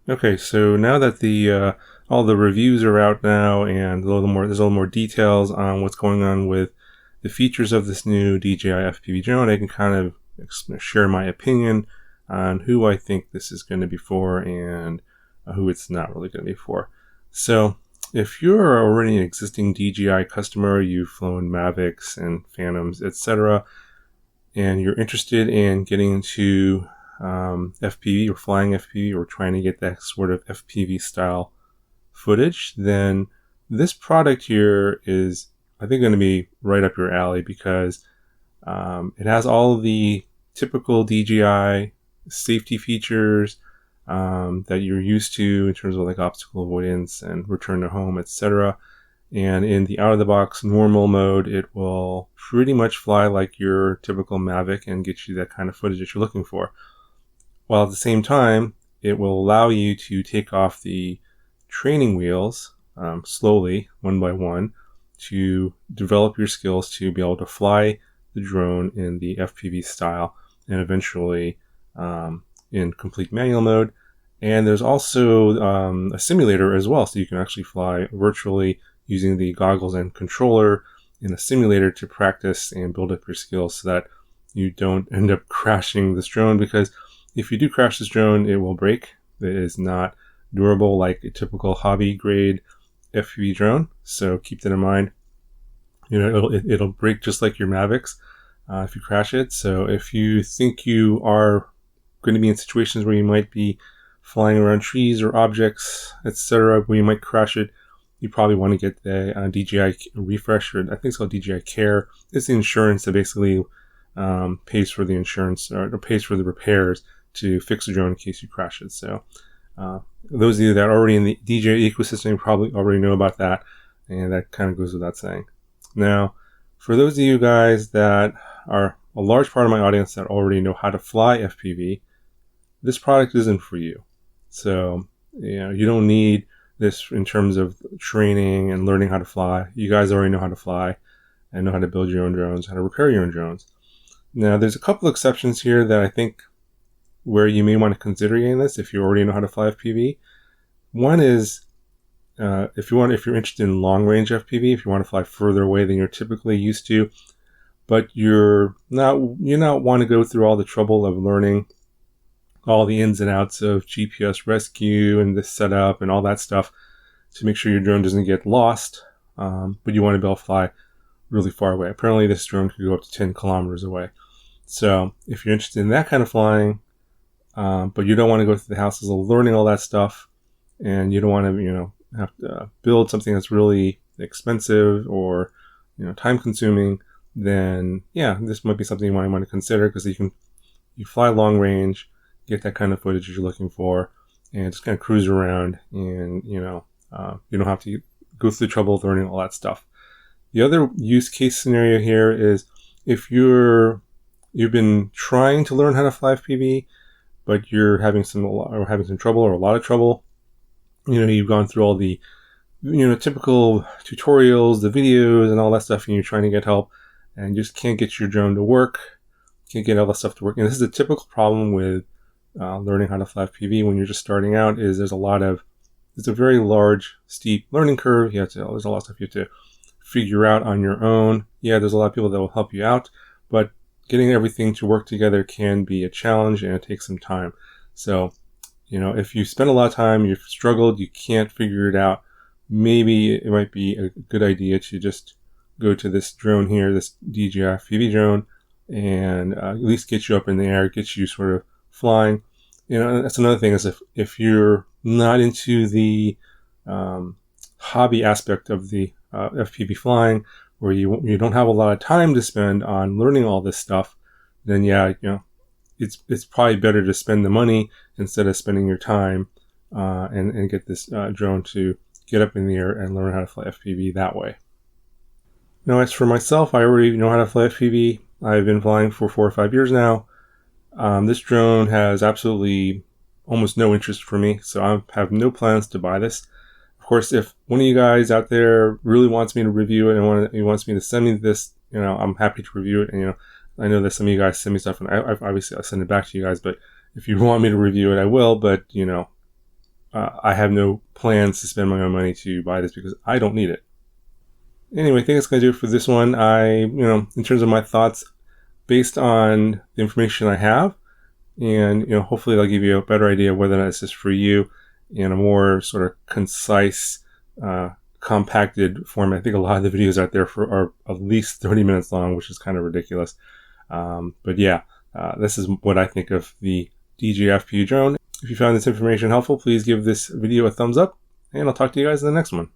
Okay, so now that the all the reviews are out now, and there's a little more details on what's going on with the features of this new DJI FPV drone, I can kind of share my opinion on who I think this is going to be for and who it's not really going to be for. So, if you're already an existing DJI customer, you've flown Mavics and Phantoms, etc., and you're interested in getting into FPV or flying FPV or trying to get that sort of FPV style footage, then this product here is, I think, going to be right up your alley because it has all of the typical DJI safety features that you're used to in terms of like obstacle avoidance and return to home, etc. And in the out-of-the-box normal mode, it will pretty much fly like your typical Mavic and get you that kind of footage that you're looking for. While at the same time, it will allow you to take off the training wheels slowly, one by one, to develop your skills to be able to fly the drone in the FPV style and eventually in complete manual mode. And there's also a simulator as well, so you can actually fly virtually using the goggles and controller in a simulator to practice and build up your skills so that you don't end up crashing this drone, because if you do crash this drone, it will break. It is not durable like a typical hobby grade FPV drone, so keep that in mind. You know, it'll break just like your Mavics if you crash it. So if you think you are going to be in situations where you might be flying around trees or objects, etc., where you might crash it, you probably want to get the DJI refresh, or I think it's called DJI Care. It's the insurance that basically pays for the insurance or pays for the repairs to fix the drone in case you crash it. So those of you that are already in the DJI ecosystem probably already know about that, and that kind of goes without saying. Now, for those of you guys that are a large part of my audience that already know how to fly FPV, this product isn't for you. So, you know, you don't need this in terms of training and learning how to fly. You guys already know how to fly and know how to build your own drones, how to repair your own drones. Now, there's a couple exceptions here that I think where you may want to consider getting this if you already know how to fly FPV. One is if you're interested in long range FPV, if you want to fly further away than you're typically used to, but you not want to go through all the trouble of learning all the ins and outs of GPS rescue and the setup and all that stuff to make sure your drone doesn't get lost, but you want to be able to fly really far away. Apparently this drone could go up to 10 kilometers away. So if you're interested in that kind of flying, but you don't want to go through the hassles of learning all that stuff, and you don't want to, have to build something that's really expensive or, time consuming, then yeah, this might be something you might want to consider, because you fly long range, get that kind of footage you're looking for, and just kind of cruise around, and you don't have to go through the trouble of learning all that stuff. The other use case scenario here is if you've been trying to learn how to fly FPV, but you're having some trouble or a lot of trouble. You've gone through all the typical tutorials, the videos, and all that stuff, and you're trying to get help, and you just can't get your drone to work, can't get all that stuff to work. And this is a typical problem with learning how to fly FPV when you're just starting out. Is it's a very large, steep learning curve. There's a lot of stuff you have to figure out on your own. Yeah, there's a lot of people that will help you out, but getting everything to work together can be a challenge, and it takes some time. So, if you spend a lot of time, you've struggled, you can't figure it out, maybe it might be a good idea to just go to this drone here, this DJI FPV drone, and at least get you up in the air, get you sort of flying. That's another thing, is if you're not into the hobby aspect of the FPV flying, where you don't have a lot of time to spend on learning all this stuff, then it's probably better to spend the money instead of spending your time and get this drone to get up in the air and learn how to fly FPV that way. Now, as for myself, I already know how to fly FPV. I've been flying for 4 or 5 years now. This drone has absolutely almost no interest for me, so I have no plans to buy this. Of course, if one of you guys out there really wants me to review it and he wants me to send me this, I'm happy to review it. And, I know that some of you guys send me stuff, and I'll send it back to you guys. But if you want me to review it, I will. But, I have no plans to spend my own money to buy this because I don't need it. Anyway, I think that's going to do it for this one. In terms of my thoughts, based on the information I have, and hopefully I'll give you a better idea of whether or not it's just for you in a more sort of concise, compacted format. I think a lot of the videos out there are at least 30 minutes long, which is kind of ridiculous. But yeah, this is what I think of the DJI FPV drone. If you found this information helpful, please give this video a thumbs up, and I'll talk to you guys in the next one.